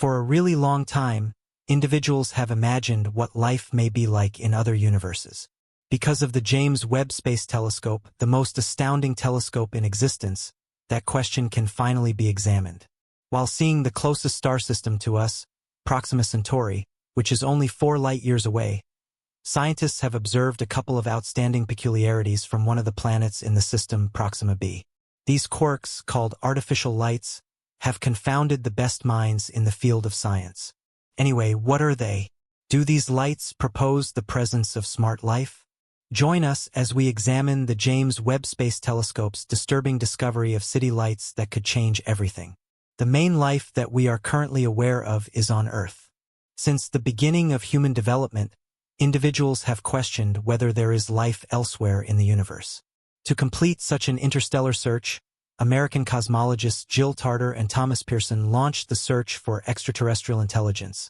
For a really long time, individuals have imagined what life may be like in other universes. Because of the James Webb Space Telescope, the most astounding telescope in existence, that question can finally be examined. While seeing the closest star system to us, Proxima Centauri, which is only 4 light-years away, scientists have observed a couple of outstanding peculiarities from one of the planets in the system, Proxima b. These quirks, called artificial lights, have confounded the best minds in the field of science. Anyway, what are they? Do these lights propose the presence of smart life? Join us as we examine the James Webb Space Telescope's disturbing discovery of city lights that could change everything. The main life that we are currently aware of is on Earth. Since the beginning of human development, individuals have questioned whether there is life elsewhere in the universe. To complete such an interstellar search, American cosmologists Jill Tarter and Thomas Pearson launched the search for extraterrestrial intelligence,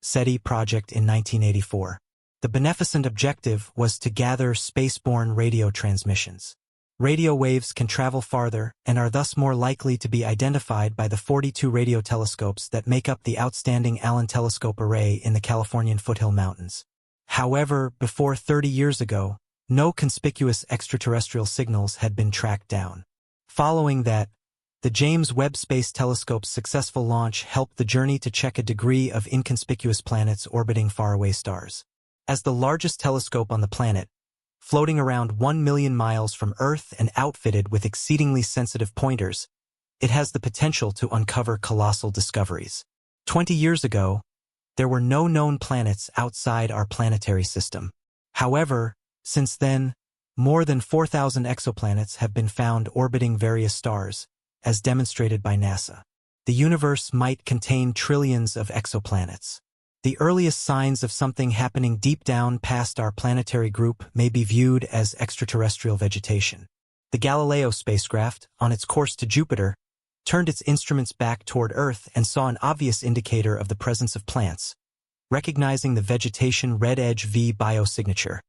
SETI project in 1984. The beneficent objective was to gather spaceborne radio transmissions. Radio waves can travel farther and are thus more likely to be identified by the 42 radio telescopes that make up the outstanding Allen Telescope Array in the Californian foothill mountains. However, before 30 years ago, no conspicuous extraterrestrial signals had been tracked down. Following that, the James Webb Space Telescope's successful launch helped the journey to check a degree of inconspicuous planets orbiting faraway stars. As the largest telescope on the planet, floating around 1 million miles from Earth and outfitted with exceedingly sensitive pointers, it has the potential to uncover colossal discoveries. 20 years ago, there were no known planets outside our planetary system. However, since then, more than 4,000 exoplanets have been found orbiting various stars, as demonstrated by NASA. The universe might contain trillions of exoplanets. The earliest signs of something happening deep down past our planetary group may be viewed as extraterrestrial vegetation. The Galileo spacecraft, on its course to Jupiter, turned its instruments back toward Earth and saw an obvious indicator of the presence of plants, recognizing the vegetation red edge V biosignature,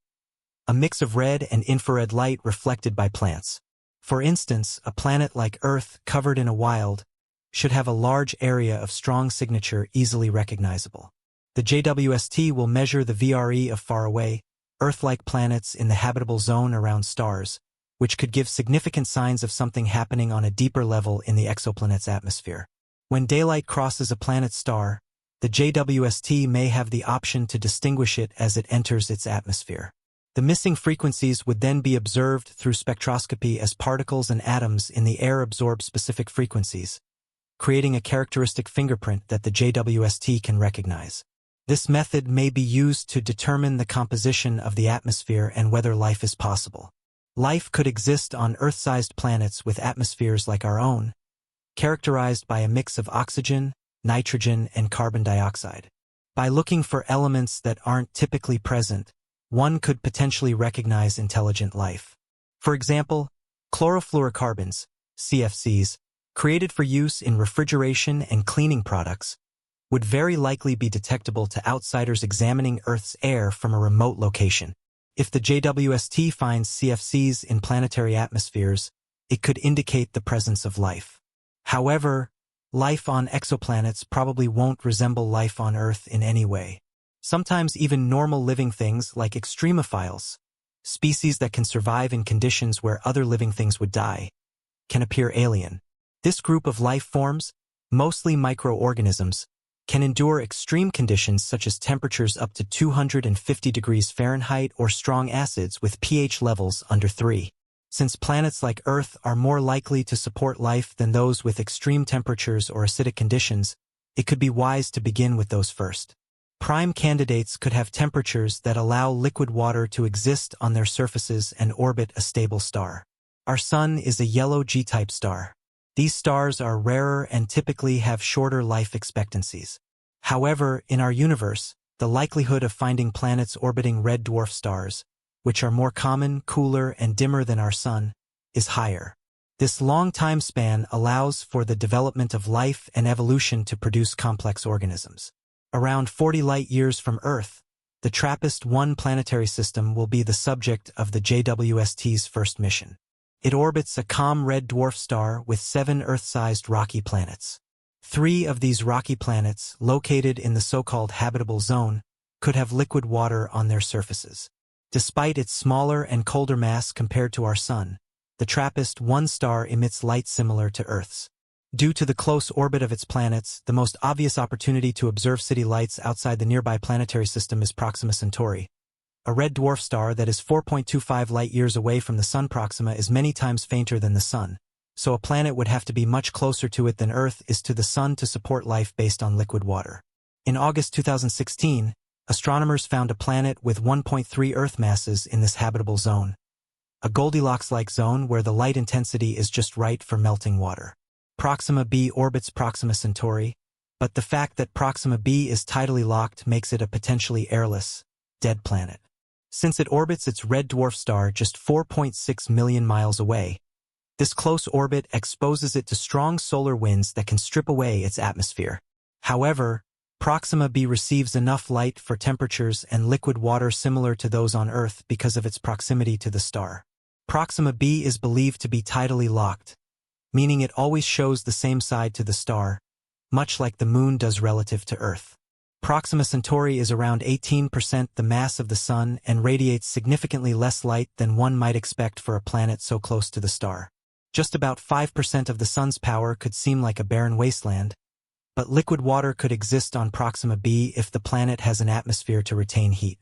a mix of red and infrared light reflected by plants. For instance, a planet like Earth covered in a wild should have a large area of strong signature easily recognizable. The JWST will measure the VRE of faraway, Earth-like planets in the habitable zone around stars, which could give significant signs of something happening on a deeper level in the exoplanet's atmosphere. When daylight crosses a planet's star, the JWST may have the option to distinguish it as it enters its atmosphere. The missing frequencies would then be observed through spectroscopy as particles and atoms in the air absorb specific frequencies, creating a characteristic fingerprint that the JWST can recognize. This method may be used to determine the composition of the atmosphere and whether life is possible. Life could exist on Earth-sized planets with atmospheres like our own, characterized by a mix of oxygen, nitrogen, and carbon dioxide. By looking for elements that aren't typically present, one could potentially recognize intelligent life. For example, chlorofluorocarbons, CFCs, created for use in refrigeration and cleaning products, would very likely be detectable to outsiders examining Earth's air from a remote location. If the JWST finds CFCs in planetary atmospheres, it could indicate the presence of life. However, life on exoplanets probably won't resemble life on Earth in any way. Sometimes even normal living things like extremophiles, species that can survive in conditions where other living things would die, can appear alien. This group of life forms, mostly microorganisms, can endure extreme conditions such as temperatures up to 250 degrees Fahrenheit or strong acids with pH levels under 3. Since planets like Earth are more likely to support life than those with extreme temperatures or acidic conditions, it could be wise to begin with those first. Prime candidates could have temperatures that allow liquid water to exist on their surfaces and orbit a stable star. Our Sun is a yellow G-type star. These stars are rarer and typically have shorter life expectancies. However, in our universe, the likelihood of finding planets orbiting red dwarf stars, which are more common, cooler, and dimmer than our Sun, is higher. This long time span allows for the development of life and evolution to produce complex organisms. Around 40 light-years from Earth, the TRAPPIST-1 planetary system will be the subject of the JWST's first mission. It orbits a calm red dwarf star with 7 Earth-sized rocky planets. 3 of these rocky planets, located in the so-called habitable zone, could have liquid water on their surfaces. Despite its smaller and colder mass compared to our Sun, the TRAPPIST-1 star emits light similar to Earth's. Due to the close orbit of its planets, the most obvious opportunity to observe city lights outside the nearby planetary system is Proxima Centauri, a red dwarf star that is 4.25 light-years away from the Sun. Proxima is many times fainter than the Sun, so a planet would have to be much closer to it than Earth is to the Sun to support life based on liquid water. In August 2016, astronomers found a planet with 1.3 Earth masses in this habitable zone, a Goldilocks-like zone where the light intensity is just right for melting water. Proxima b orbits Proxima Centauri, but the fact that Proxima b is tidally locked makes it a potentially airless, dead planet. Since it orbits its red dwarf star just 4.6 million miles away, this close orbit exposes it to strong solar winds that can strip away its atmosphere. However, Proxima b receives enough light for temperatures and liquid water similar to those on Earth because of its proximity to the star. Proxima b is believed to be tidally locked, meaning it always shows the same side to the star, much like the Moon does relative to Earth. Proxima Centauri is around 18% the mass of the Sun and radiates significantly less light than one might expect for a planet so close to the star. Just about 5% of the Sun's power could seem like a barren wasteland, but liquid water could exist on Proxima b if the planet has an atmosphere to retain heat.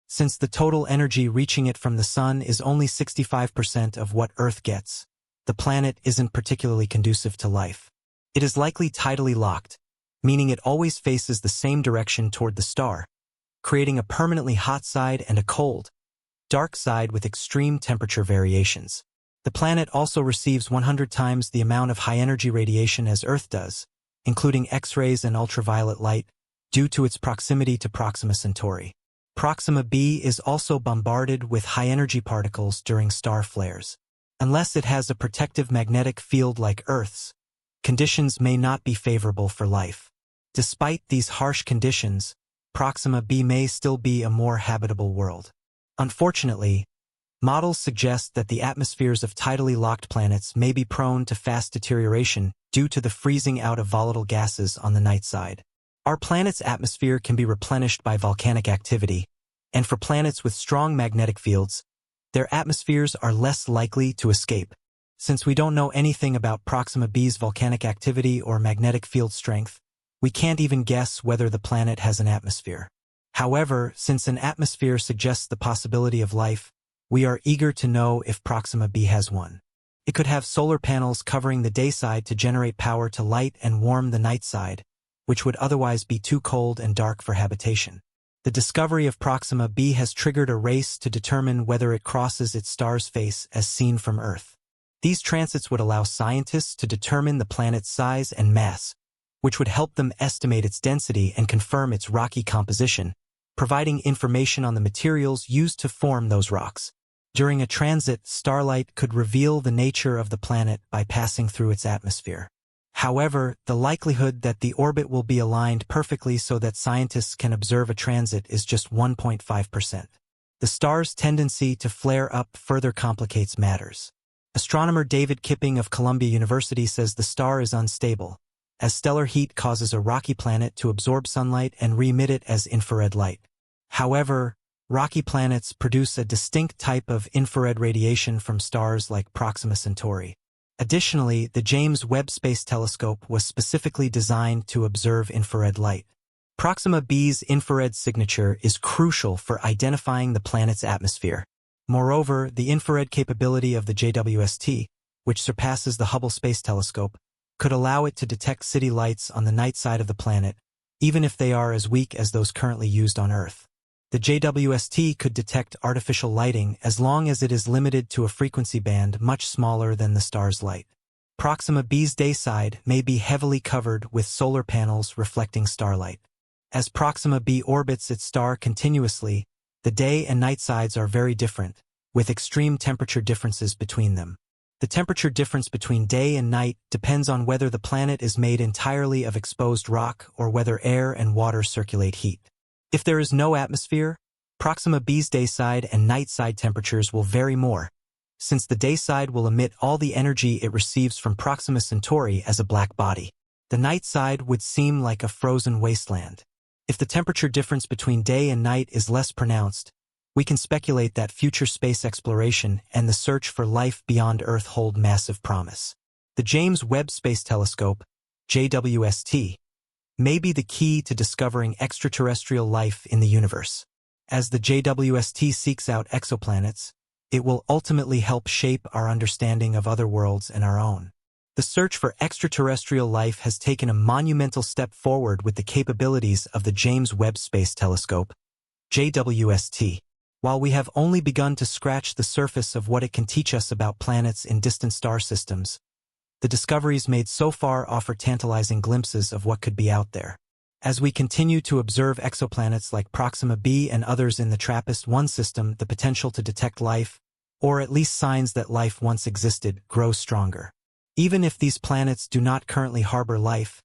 Since the total energy reaching it from the Sun is only 65% of what Earth gets, the planet isn't particularly conducive to life. It is likely tidally locked, meaning it always faces the same direction toward the star, creating a permanently hot side and a cold, dark side with extreme temperature variations. The planet also receives 100 times the amount of high-energy radiation as Earth does, including X-rays and ultraviolet light, due to its proximity to Proxima Centauri. Proxima b is also bombarded with high-energy particles during star flares. Unless it has a protective magnetic field like Earth's, conditions may not be favorable for life. Despite these harsh conditions, Proxima b may still be a more habitable world. Unfortunately, models suggest that the atmospheres of tidally locked planets may be prone to fast deterioration due to the freezing out of volatile gases on the night side. Our planet's atmosphere can be replenished by volcanic activity, and for planets with strong magnetic fields, their atmospheres are less likely to escape. Since we don't know anything about Proxima b's volcanic activity or magnetic field strength, we can't even guess whether the planet has an atmosphere. However, since an atmosphere suggests the possibility of life, we are eager to know if Proxima b has one. It could have solar panels covering the day side to generate power to light and warm the night side, which would otherwise be too cold and dark for habitation. The discovery of Proxima b has triggered a race to determine whether it crosses its star's face as seen from Earth. These transits would allow scientists to determine the planet's size and mass, which would help them estimate its density and confirm its rocky composition, providing information on the materials used to form those rocks. During a transit, starlight could reveal the nature of the planet by passing through its atmosphere. However, the likelihood that the orbit will be aligned perfectly so that scientists can observe a transit is just 1.5%. The star's tendency to flare up further complicates matters. Astronomer David Kipping of Columbia University says the star is unstable, as stellar heat causes a rocky planet to absorb sunlight and re-emit it as infrared light. However, rocky planets produce a distinct type of infrared radiation from stars like Proxima Centauri. Additionally, the James Webb Space Telescope was specifically designed to observe infrared light. Proxima b's infrared signature is crucial for identifying the planet's atmosphere. Moreover, the infrared capability of the JWST, which surpasses the Hubble Space Telescope, could allow it to detect city lights on the night side of the planet, even if they are as weak as those currently used on Earth. The JWST could detect artificial lighting as long as it is limited to a frequency band much smaller than the star's light. Proxima b's day side may be heavily covered with solar panels reflecting starlight. As Proxima b orbits its star continuously, the day and night sides are very different, with extreme temperature differences between them. The temperature difference between day and night depends on whether the planet is made entirely of exposed rock or whether air and water circulate heat. If there is no atmosphere, Proxima b's day side and night side temperatures will vary more, since the day side will emit all the energy it receives from Proxima Centauri as a black body. The night side would seem like a frozen wasteland. If the temperature difference between day and night is less pronounced, we can speculate that future space exploration and the search for life beyond Earth hold massive promise. The James Webb Space Telescope, JWST, may be the key to discovering extraterrestrial life in the universe. As the JWST seeks out exoplanets, it will ultimately help shape our understanding of other worlds and our own. The search for extraterrestrial life has taken a monumental step forward with the capabilities of the James Webb Space Telescope, JWST. While we have only begun to scratch the surface of what it can teach us about planets in distant star systems, the discoveries made so far offer tantalizing glimpses of what could be out there. As we continue to observe exoplanets like Proxima B and others in the TRAPPIST-1 system, the potential to detect life, or at least signs that life once existed, grows stronger. Even if these planets do not currently harbor life,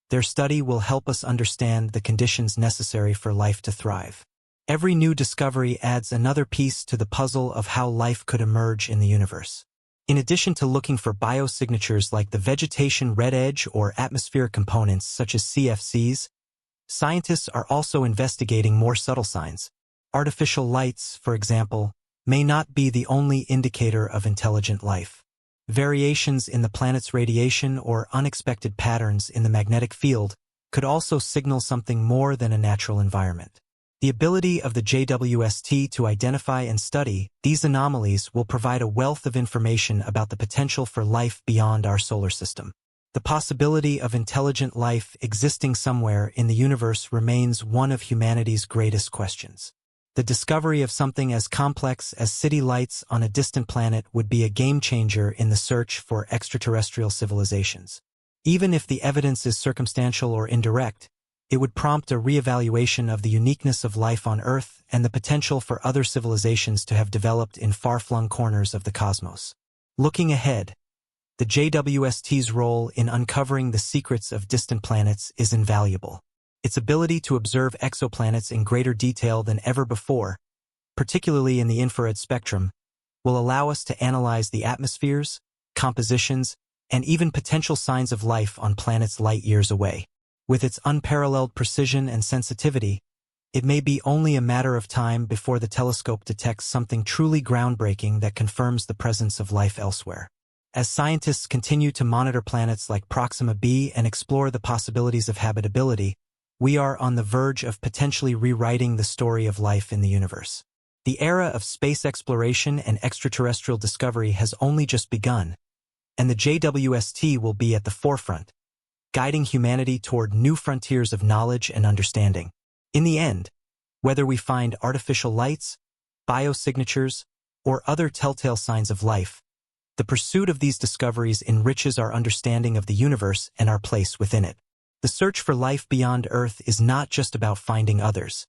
their study will help us understand the conditions necessary for life to thrive. Every new discovery adds another piece to the puzzle of how life could emerge in the universe. In addition to looking for biosignatures like the vegetation red edge or atmospheric components such as CFCs, scientists are also investigating more subtle signs. Artificial lights, for example, may not be the only indicator of intelligent life. Variations in the planet's radiation or unexpected patterns in the magnetic field could also signal something more than a natural environment. The ability of the JWST to identify and study these anomalies will provide a wealth of information about the potential for life beyond our solar system. The possibility of intelligent life existing somewhere in the universe remains one of humanity's greatest questions. The discovery of something as complex as city lights on a distant planet would be a game-changer in the search for extraterrestrial civilizations. Even if the evidence is circumstantial or indirect, it would prompt a re-evaluation of the uniqueness of life on Earth and the potential for other civilizations to have developed in far-flung corners of the cosmos. Looking ahead, the JWST's role in uncovering the secrets of distant planets is invaluable. Its ability to observe exoplanets in greater detail than ever before, particularly in the infrared spectrum, will allow us to analyze the atmospheres, compositions, and even potential signs of life on planets light years away. With its unparalleled precision and sensitivity, it may be only a matter of time before the telescope detects something truly groundbreaking that confirms the presence of life elsewhere. As scientists continue to monitor planets like Proxima B and explore the possibilities of habitability, we are on the verge of potentially rewriting the story of life in the universe. The era of space exploration and extraterrestrial discovery has only just begun, and the JWST will be at the forefront, guiding humanity toward new frontiers of knowledge and understanding. In the end, whether we find artificial lights, biosignatures, or other telltale signs of life, the pursuit of these discoveries enriches our understanding of the universe and our place within it. The search for life beyond Earth is not just about finding others.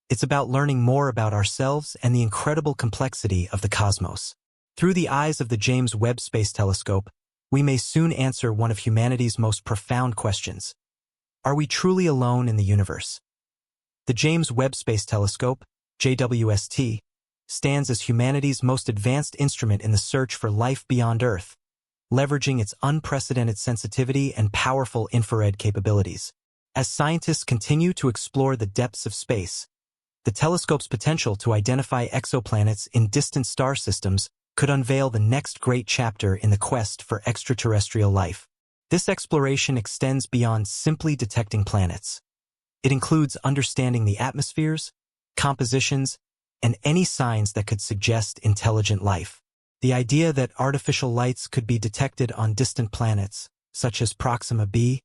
It's about learning more about ourselves and the incredible complexity of the cosmos. Through the eyes of the James Webb Space Telescope, we may soon answer one of humanity's most profound questions. Are we truly alone in the universe? The James Webb Space Telescope, JWST, stands as humanity's most advanced instrument in the search for life beyond Earth, leveraging its unprecedented sensitivity and powerful infrared capabilities. As scientists continue to explore the depths of space, the telescope's potential to identify exoplanets in distant star systems could unveil the next great chapter in the quest for extraterrestrial life. This exploration extends beyond simply detecting planets. It includes understanding the atmospheres, compositions, and any signs that could suggest intelligent life. The idea that artificial lights could be detected on distant planets, such as Proxima B,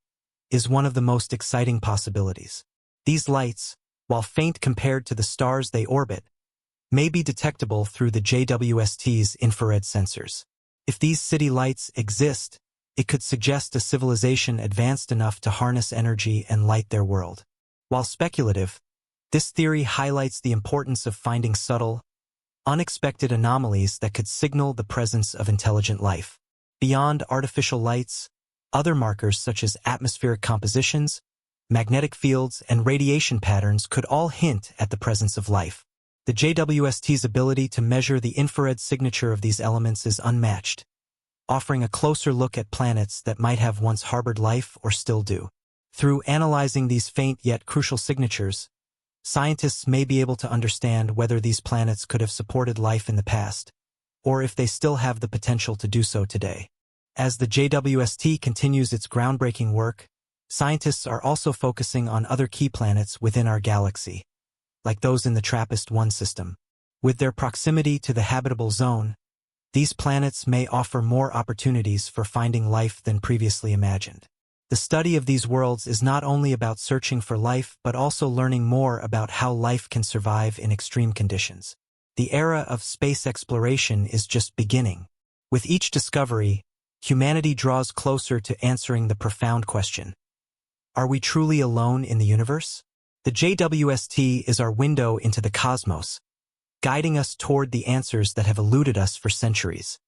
is one of the most exciting possibilities. These lights, while faint compared to the stars they orbit, may be detectable through the JWST's infrared sensors. If these city lights exist, it could suggest a civilization advanced enough to harness energy and light their world. While speculative, this theory highlights the importance of finding subtle, unexpected anomalies that could signal the presence of intelligent life. Beyond artificial lights, other markers such as atmospheric compositions, magnetic fields, and radiation patterns could all hint at the presence of life. The JWST's ability to measure the infrared signature of these elements is unmatched, offering a closer look at planets that might have once harbored life or still do. Through analyzing these faint yet crucial signatures, scientists may be able to understand whether these planets could have supported life in the past, or if they still have the potential to do so today. As the JWST continues its groundbreaking work, scientists are also focusing on other key planets within our galaxy, like those in the TRAPPIST-1 system. With their proximity to the habitable zone, these planets may offer more opportunities for finding life than previously imagined. The study of these worlds is not only about searching for life but also learning more about how life can survive in extreme conditions. The era of space exploration is just beginning. With each discovery, humanity draws closer to answering the profound question: are we truly alone in the universe? The JWST is our window into the cosmos, guiding us toward the answers that have eluded us for centuries.